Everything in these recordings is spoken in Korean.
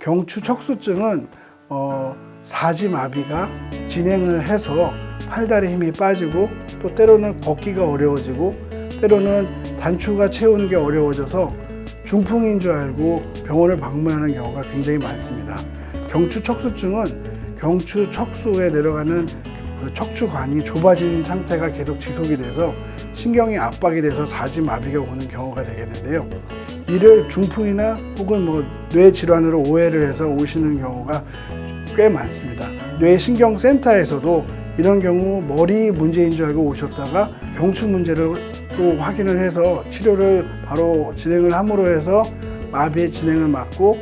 경추척수증은 사지마비가 진행을 해서 팔다리 힘이 빠지고 또 때로는 걷기가 어려워지고 때로는 단추가 채우는 게 어려워져서 중풍인 줄 알고 병원을 방문하는 경우가 굉장히 많습니다. 경추척수증은 경추척수에 내려가는 그 척추관이 좁아진 상태가 계속 지속이 돼서 신경이 압박이 돼서 사지마비가 오는 경우가 되겠는데요. 이를 중풍이나 혹은 뇌질환으로 오해를 해서 오시는 경우가 꽤 많습니다. 뇌신경센터에서도 이런 경우 머리 문제인 줄 알고 오셨다가 경추 문제로 확인을 해서 치료를 바로 진행을 함으로 해서 마비의 진행을 막고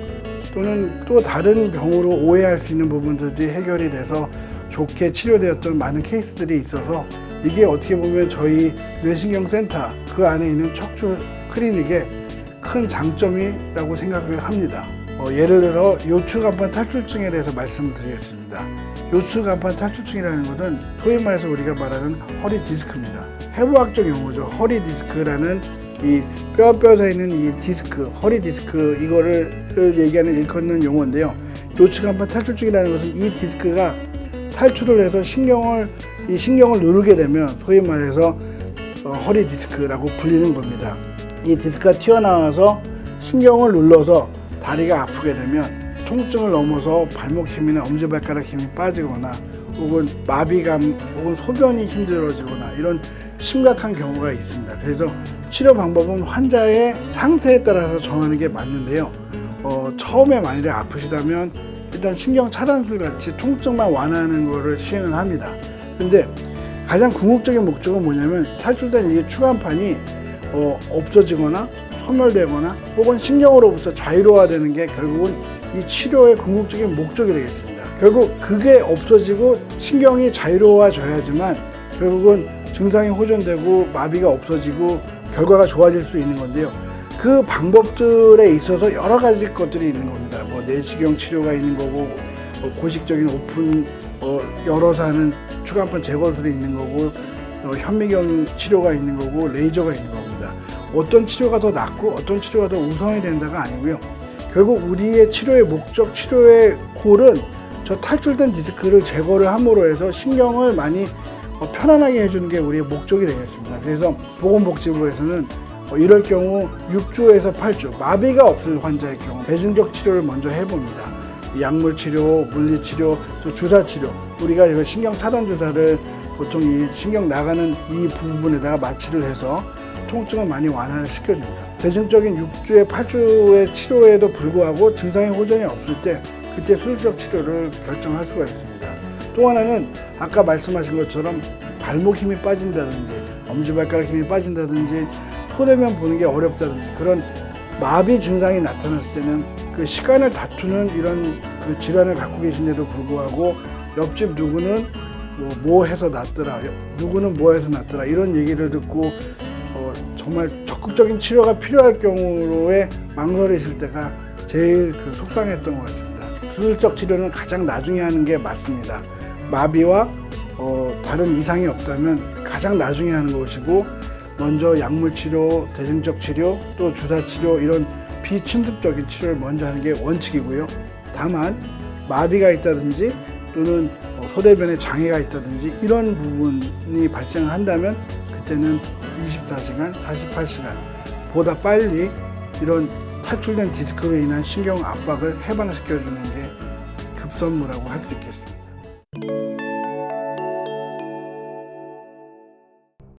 또는 또 다른 병으로 오해할 수 있는 부분들이 해결이 돼서 좋게 치료되었던 많은 케이스들이 있어서 이게 어떻게 보면 저희 뇌신경센터 그 안에 있는 척추 클리닉의 큰 장점이라고 생각을 합니다. 예를 들어 요추간판 탈출증에 대해서 말씀드리겠습니다. 요추간판 탈출증이라는 것은 소위 말해서 우리가 말하는 허리 디스크입니다. 해부학적 용어죠. 허리 디스크라는 이 뼈에 있는 이 디스크, 허리 디스크 이거를 얘기하는 일컫는 용어인데요. 요추간판 탈출증이라는 것은 이 디스크가 탈출을 해서 신경을 누르게 되면 소위 말해서 허리 디스크라고 불리는 겁니다. 이 디스크가 튀어나와서 신경을 눌러서 다리가 아프게 되면 통증을 넘어서 발목 힘이나 엄지발가락 힘이 빠지거나 혹은 마비감 혹은 소변이 힘들어지거나 이런 심각한 경우가 있습니다. 그래서 치료 방법은 환자의 상태에 따라서 정하는 게 맞는데요. 처음에 만일에 아프시다면 일단 신경 차단술 같이 통증만 완화하는 것을 시행을 합니다. 근데 가장 궁극적인 목적은 뭐냐면 탈출된 이 추간판이 없어지거나 소멸되거나 혹은 신경으로부터 자유로워되는 게 결국은 이 치료의 궁극적인 목적이 되겠습니다. 결국 그게 없어지고 신경이 자유로워져야지만 결국은 증상이 호전되고 마비가 없어지고 결과가 좋아질 수 있는 건데요. 그 방법들에 있어서 여러 가지 것들이 있는 겁니다. 내시경 치료가 있는 거고 고식적인 오픈 열어서 하는 추간판 제거술이 있는 거고 현미경 치료가 있는 거고 레이저가 있는 겁니다. 어떤 치료가 더 낫고 어떤 치료가 더 우선이 된다가 아니고요. 결국 우리의 치료의 목적, 치료의 골은 저 탈출된 디스크를 제거를 함으로 해서 신경을 많이 편안하게 해주는 게 우리의 목적이 되겠습니다. 그래서 보건복지부에서는 이럴 경우 6주에서 8주 마비가 없을 환자의 경우 대증적 치료를 먼저 해봅니다. 약물치료, 물리치료, 또 주사치료, 우리가 신경 차단 주사를 보통 이 신경 나가는 이 부분에다가 마취를 해서 통증을 많이 완화를 시켜줍니다. 대증적인 6주에 8주의 치료에도 불구하고 증상이 호전이 없을 때 그때 수술적 치료를 결정할 수가 있습니다. 또 하나는 아까 말씀하신 것처럼 발목 힘이 빠진다든지 엄지발가락 힘이 빠진다든지 소대면 보는 게 어렵다든지 그런 마비 증상이 나타났을 때는 그 시간을 다투는 이런 그 질환을 갖고 계신데도 불구하고 옆집 누구는 뭐 해서 낫더라, 누구는 뭐 해서 낫더라 이런 얘기를 듣고 정말 적극적인 치료가 필요할 경우에 망설이실 때가 제일 속상했던 것 같습니다. 수술적 치료는 가장 나중에 하는 게 맞습니다. 마비와 다른 이상이 없다면 가장 나중에 하는 것이고 먼저 약물치료, 대증적 치료, 또 주사치료 이런 비침습적인 치료를 먼저 하는 게 원칙이고요. 다만 마비가 있다든지 또는 소대변에 장애가 있다든지 이런 부분이 발생한다면 그때는 24시간, 48시간 보다 빨리 이런 탈출된 디스크로 인한 신경 압박을 해방시켜주는 게 급선무라고 할 수 있겠습니다.